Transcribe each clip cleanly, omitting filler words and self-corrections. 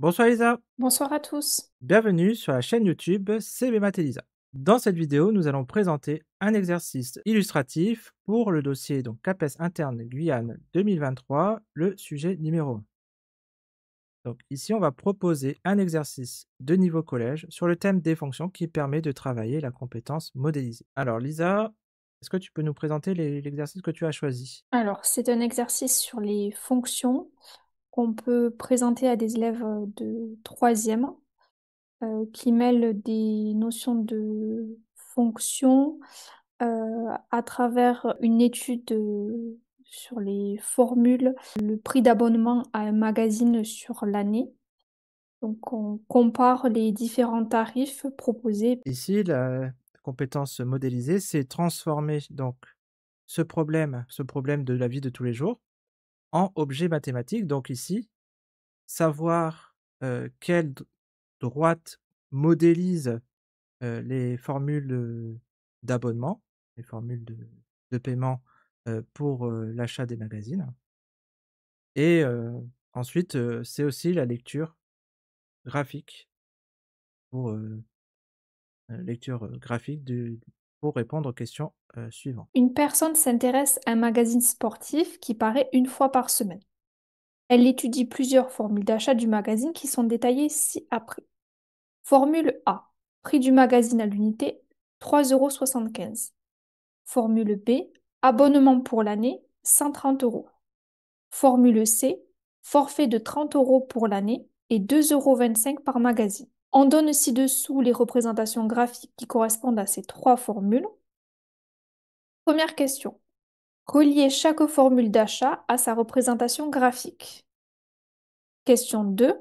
Bonsoir Lisa, Bonsoir à tous. bienvenue sur la chaîne YouTube CB Math et Lisa. Dans cette vidéo, nous allons présenter un exercice illustratif pour le dossier donc CAPES interne Guyane 2023, le sujet numéro 1. Donc ici, on va proposer un exercice de niveau collège sur le thème des fonctions qui permet de travailler la compétence modélisée. Alors Lisa, est-ce que tu peux nous présenter l'exercice que tu as choisi? Alors, c'est un exercice sur les fonctions qu'on peut présenter à des élèves de troisième qui mêlent des notions de fonctions à travers une étude sur les formules, le prix d'abonnement à un magazine sur l'année. Donc, on compare les différents tarifs proposés. Ici, la compétence modélisée, c'est transformer donc ce problème de la vie de tous les jours en objet mathématique. Donc ici, savoir, quelle droite modélise, les formules, d'abonnement, les formules de paiement, pour, l'achat des magazines et ensuite, c'est aussi la lecture graphique pour, lecture, graphique de pour répondre aux questions, suivantes. Une personne s'intéresse à un magazine sportif qui paraît une fois par semaine. Elle étudie plusieurs formules d'achat du magazine qui sont détaillées ci-après. Formule A. Prix du magazine à l'unité, 3,75 €. Formule B. Abonnement pour l'année, 130 €. Formule C. Forfait de 30 € pour l'année et 2,25 € par magazine. On donne ci-dessous les représentations graphiques qui correspondent à ces trois formules. Première question. Relier chaque formule d'achat à sa représentation graphique. Question 2.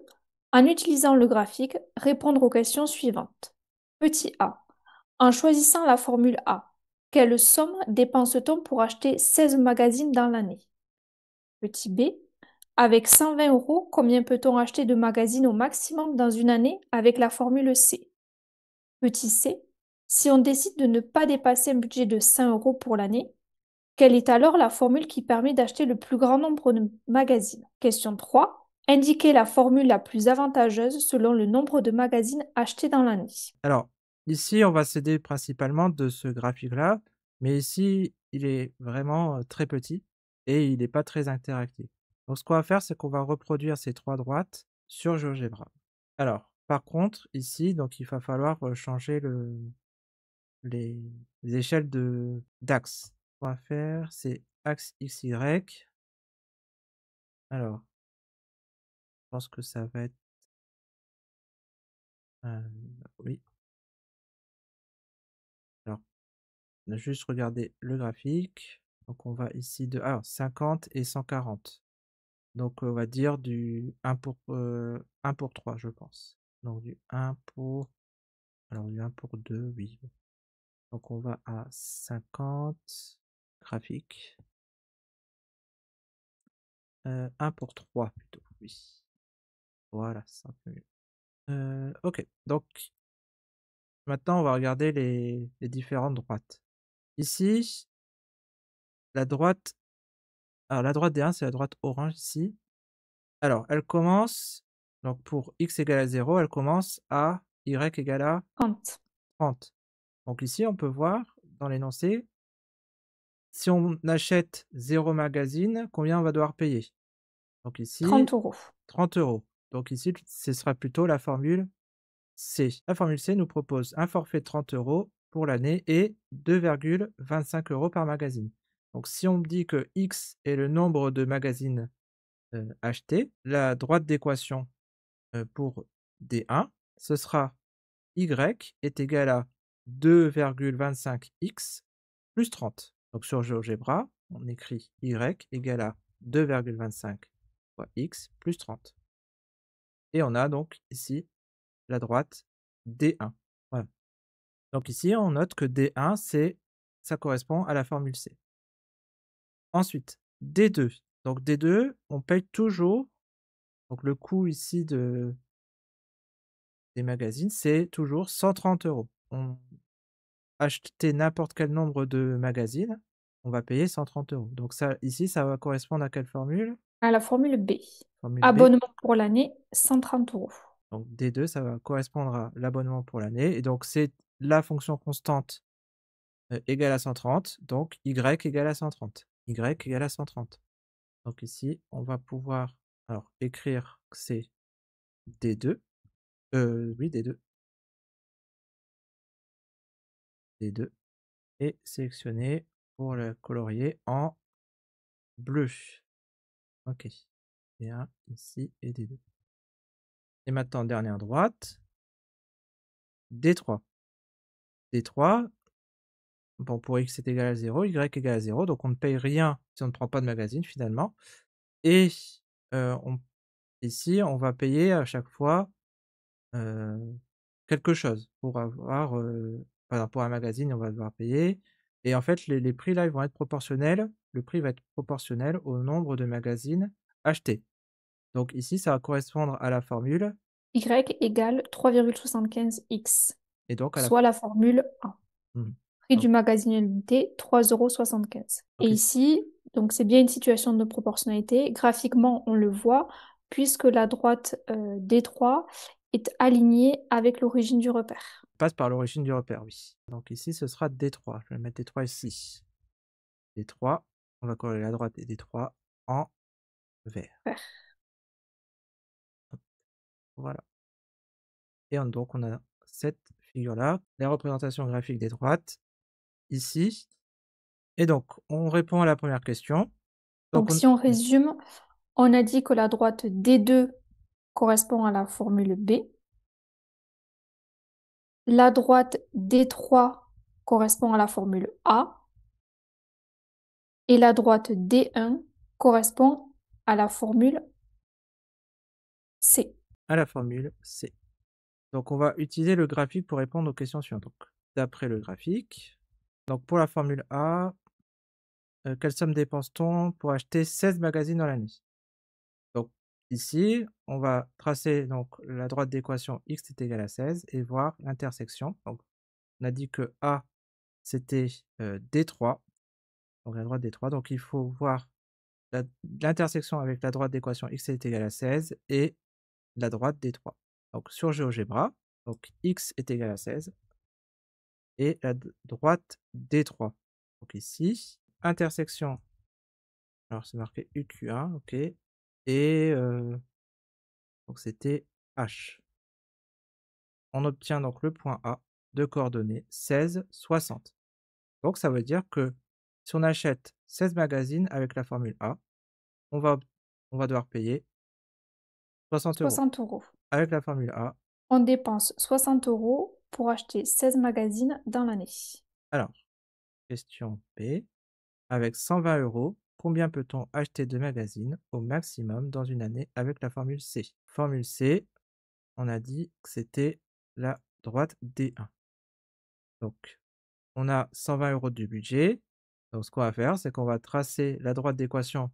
En utilisant le graphique, répondre aux questions suivantes. Petit a. En choisissant la formule A, quelle somme dépense-t-on pour acheter 16 magazines dans l'année? Petit b. Avec 120 €, combien peut-on acheter de magazines au maximum dans une année avec la formule C? Petit c. Si on décide de ne pas dépasser un budget de 100 € pour l'année, quelle est alors la formule qui permet d'acheter le plus grand nombre de magazines? Question 3. Indiquez la formule la plus avantageuse selon le nombre de magazines achetés dans l'année. Alors, ici, on va s'aider principalement de ce graphique-là, mais ici, il est vraiment, très petit et il n'est pas très interactif. Donc ce qu'on va faire, c'est qu'on va reproduire ces 3 droites sur GeoGebra. Alors, par contre, ici, donc il va falloir, changer les échelles d'axes. Ce qu'on va faire, c'est axe XY. Alors, je pense que ça va être, oui, alors, on a juste regarder le graphique. Donc on va ici de 50 et 140. Donc on va dire du 1 pour 3, je pense. Donc du 1 pour alors du 1 pour 2, oui. Donc on va à 50 graphique, 1 pour 3 plutôt, oui. Voilà, c'est un peu mieux. OK, donc maintenant on va regarder les différentes droites. Ici, la droite la droite des 1, c'est la droite orange ici. Alors elle commence donc pour x égale à 0, elle commence à y égale à 30. 30. Donc ici, on peut voir dans l'énoncé, si on achète 0 magazine, combien on va devoir payer? Donc 30 ici, euros. 30 €. Donc ici, ce sera plutôt la formule C. La formule C nous propose un forfait de 30 € pour l'année et 2,25 € par magazine. Donc si on me dit que X est le nombre de magazines, achetés, la droite d'équation, pour D1, ce sera Y est égal à 2,25x plus 30. Donc sur GeoGebra, on écrit Y égale à 2,25 fois x plus 30. Et on a donc ici la droite D1. Voilà. Donc ici, on note que D1, ça correspond à la formule C. Ensuite, D2. Donc D2, on paye toujours, donc le coût ici des magazines, c'est toujours 130 €. On acheter n'importe quel nombre de magazines, on va payer 130 €. Donc ça, ici, ça va correspondre à quelle formule? À la formule B. Formule B, Abonnement pour l'année, 130 €. donc D2, ça va correspondre à l'abonnement pour l'année et donc c'est la fonction constante, égale à 130, donc Y égale à 130. Y égale à 130. Donc ici, on va pouvoir alors écrire que c'est D2, oui D2, D2 et sélectionner pour le colorier en bleu. OK. D1 ici et D2. Et maintenant dernière droite, D3. D3, bon pour X est égal à 0, Y égale à 0, donc on ne paye rien si on ne prend pas de magazine finalement et on ici on va payer à chaque fois, heu, quelque chose pour avoir, par rapport à un magazine, on va devoir payer et en fait les prix là, ils vont être proportionnels, le prix va être proportionnel au nombre de magazines achetés. Donc ici, ça va correspondre à la formule Y égale 3,75 x, et donc à la soit la formule 1. mmh, Prix donc du magazine unité, 3,75 €. Et donc ici ici, donc c'est bien une situation de proportionnalité. Graphiquement, on le voit, puisque la droite D3 est alignée avec l'origine du repère. passe par l'origine du repère, oui. Donc ici, ce sera D3. Je vais mettre D3 ici. D3, on va coller la droite et D3 en vert. Vert. Hop, voilà. Et donc on a cette figure-là, la représentation graphique des droites, ici. Et donc, on répond à la première question. Donc Donc on si on oui, résume, on a dit que la droite D2 correspond à la formule B. La droite D3 correspond à la formule A. Et la droite D1 correspond à la formule C. à la formule C. Donc on va utiliser le graphique pour répondre aux questions suivantes. Donc, d'après le graphique, donc pour la formule A, quelle somme dépense-t-on pour acheter 16 magazines dans l'année? Donc ici, on va tracer donc la droite d'équation x est égal à 16 et voir l'intersection. Donc on a dit que A c'était, D3, donc la droite D3, donc il faut voir la l'intersection avec la droite d'équation x est égal à 16 et la droite D3. Donc sur GeoGebra, donc x est égal à 16 et la droite D3. Donc ici, intersection, alors c'est marqué UQ1, OK, et donc c'était H. On obtient donc le point A de coordonnées 16, 60. Donc ça veut dire que si on achète 16 magazines avec la formule A, on va on va devoir payer 60 € 60 €. avec la formule A. On dépense 60 € pour acheter 16 magazines dans l'année. Alors, question B, avec 120 €, combien peut-on acheter de magazines au maximum dans une année avec la formule C? Formule C, on a dit que c'était la droite D1. Donc, on a 120 € de budget. Donc, ce qu'on va faire, c'est qu'on va tracer la droite d'équation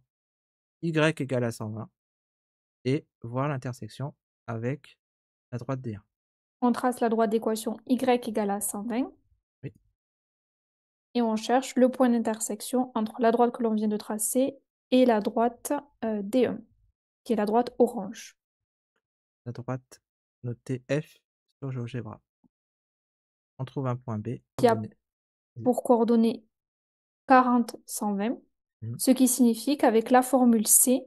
Y égale à 120 et voir l'intersection avec la droite D1. On trace la droite d'équation y égale à 120 Oui, et on cherche le point d'intersection entre la droite que l'on vient de tracer et la droite D1, qui est la droite orange, la droite notée F sur GeoGebra. On trouve un point B, qui a coordonnées. Vas-y. pour coordonnées 40, 120, Mmh. ce qui signifie qu'avec la formule C,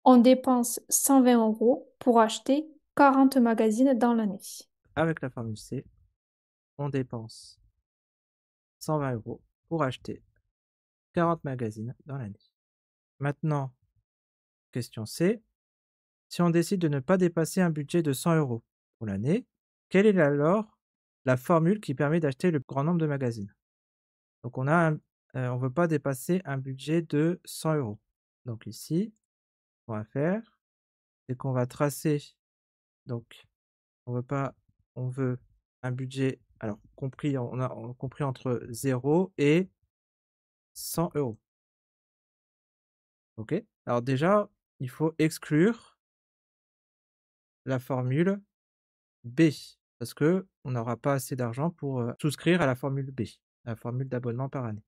on dépense 120 € pour acheter 40 magazines dans l'année. Avec la formule C, on dépense 120 € pour acheter 40 magazines dans l'année. Maintenant, question C, si on décide de ne pas dépasser un budget de 100 € pour l'année, quelle est alors la formule qui permet d'acheter le plus grand nombre de magazines? Donc on a on veut pas dépasser un budget de 100 €. Donc ici, ce qu'on va faire, c'est qu'on va tracer donc on veut pas on veut un budget alors compris on a compris entre 0 et 100 €. OK? Alors déjà, il faut exclure la formule B, parce qu'on n'aura pas assez d'argent pour, souscrire à la formule B, la formule d'abonnement par année.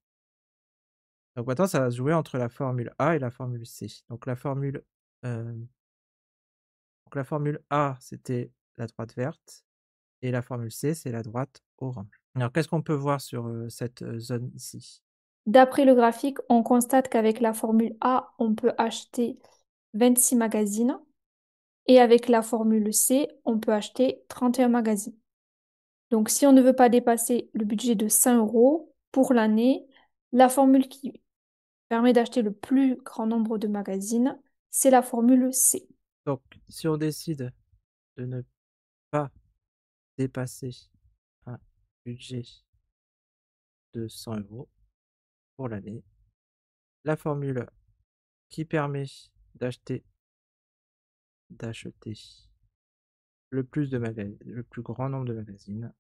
Donc maintenant, ça va se jouer entre la formule A et la formule C. Donc la formule, hem, Donc la formule A, c'était la droite verte et la formule C, c'est la droite orange. Alors qu'est-ce qu'on peut voir sur, cette, zone ici? D'après le graphique, on constate qu'avec la formule A, on peut acheter 26 magazines et avec la formule C, on peut acheter 31 magazines. Donc, si on ne veut pas dépasser le budget de 100 euros pour l'année, la formule qui permet d'acheter le plus grand nombre de magazines, c'est la formule C. Donc si on décide de ne pas dépasser un budget de 100 euros pour l'année, la formule qui permet d'acheter d'acheter le plus grand nombre de magazines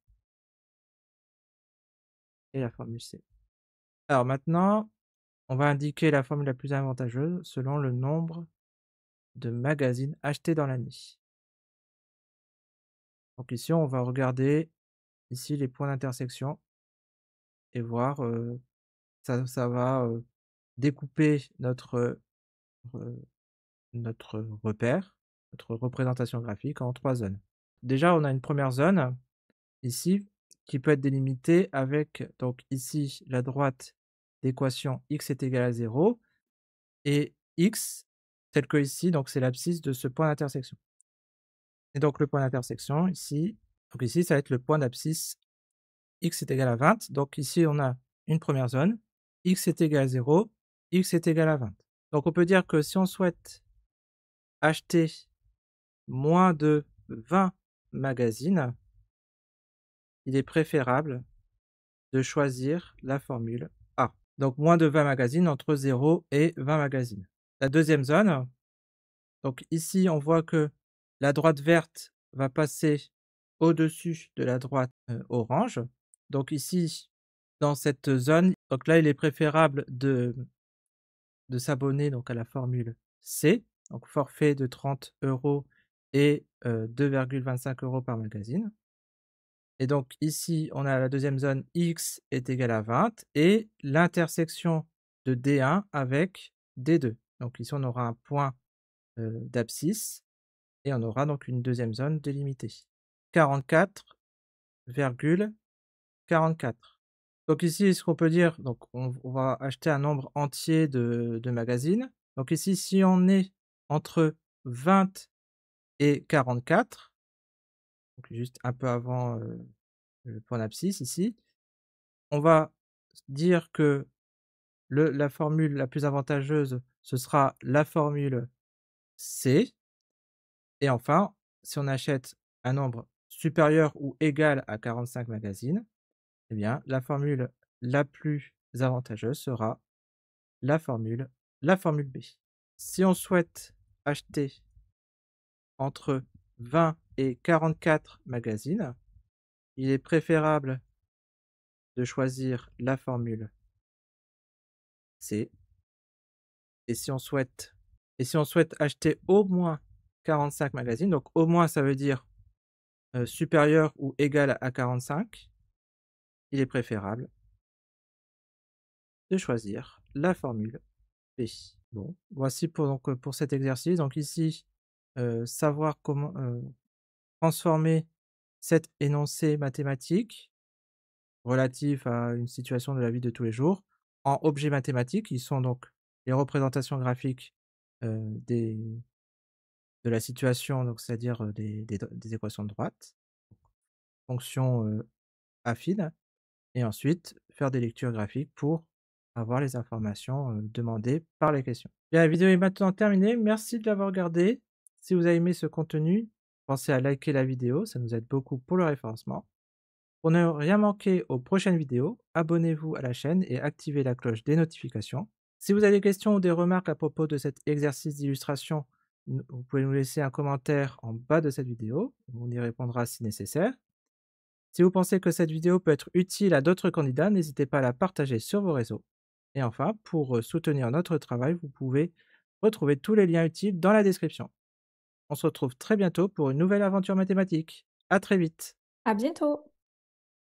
est la formule C. Alors maintenant, on va indiquer la formule la plus avantageuse selon le nombre de magazines achetés dans l'année. Donc ici, on va regarder ici les points d'intersection et voir, ça va, découper notre repère, notre représentation graphique en 3 zones. Déjà, on a une première zone ici qui peut être délimitée avec donc ici la droite d'équation x est égal à 0 et x tel que ici, donc c'est l'abscisse de ce point d'intersection. Et donc le point d'intersection ici, donc ici ça va être le point d'abscisse x est égal à 20. Donc ici on a une première zone, x est égal à 0, x est égal à 20. Donc on peut dire que si on souhaite acheter moins de 20 magazines, il est préférable de choisir la formule A. Donc moins de 20 magazines entre 0 et 20 magazines. La deuxième zone, donc ici on voit que la droite verte va passer au-dessus de la droite, orange. Donc ici, dans cette zone, donc là il est préférable de s'abonner donc à la formule C, donc forfait de 30 € et 2,25 € par magazine. Et donc ici, on a la deuxième zone, x est égal à 20 et l'intersection de D1 avec D2. Donc ici, on aura un point, d'abscisse et on aura donc une deuxième zone délimitée. 44,44. Donc ici, ce qu'on peut dire, donc on va acheter un nombre entier de magazines. Donc ici, si on est entre 20 et 44, donc juste un peu avant, le point d'abscisse ici, on va dire que la formule la plus avantageuse, ce sera la formule C et enfin, si on achète un nombre supérieur ou égal à 45 magazines, eh bien, la formule la plus avantageuse sera la formule B. Si on souhaite acheter entre 20 et 44 magazines, il est préférable de choisir la formule C. Et si on souhaite acheter au moins 45 magazines, donc au moins ça veut dire, supérieur ou égal à 45, il est préférable de choisir la formule B. Bon, voici pour donc, pour cet exercice. Donc ici, savoir comment, transformer cet énoncé mathématique relatif à une situation de la vie de tous les jours en objets mathématiques qui sont donc les représentations graphiques, des de la situation, donc c'est-à-dire, des équations de droite, fonctions, affines et ensuite faire des lectures graphiques pour avoir les informations, demandées par les questions. Bien, la vidéo est maintenant terminée, merci de l'avoir regardée. Si vous avez aimé ce contenu, pensez à liker la vidéo, ça nous aide beaucoup pour le référencement. Pour ne rien manquer aux prochaines vidéos, abonnez-vous à la chaîne et activez la cloche des notifications. Si vous avez des questions ou des remarques à propos de cet exercice d'illustration, vous pouvez nous laisser un commentaire en bas de cette vidéo, on y répondra si nécessaire. Si vous pensez que cette vidéo peut être utile à d'autres candidats, n'hésitez pas à la partager sur vos réseaux. Et enfin, pour soutenir notre travail, vous pouvez retrouver tous les liens utiles dans la description. On se retrouve très bientôt pour une nouvelle aventure mathématique. À très vite. À bientôt!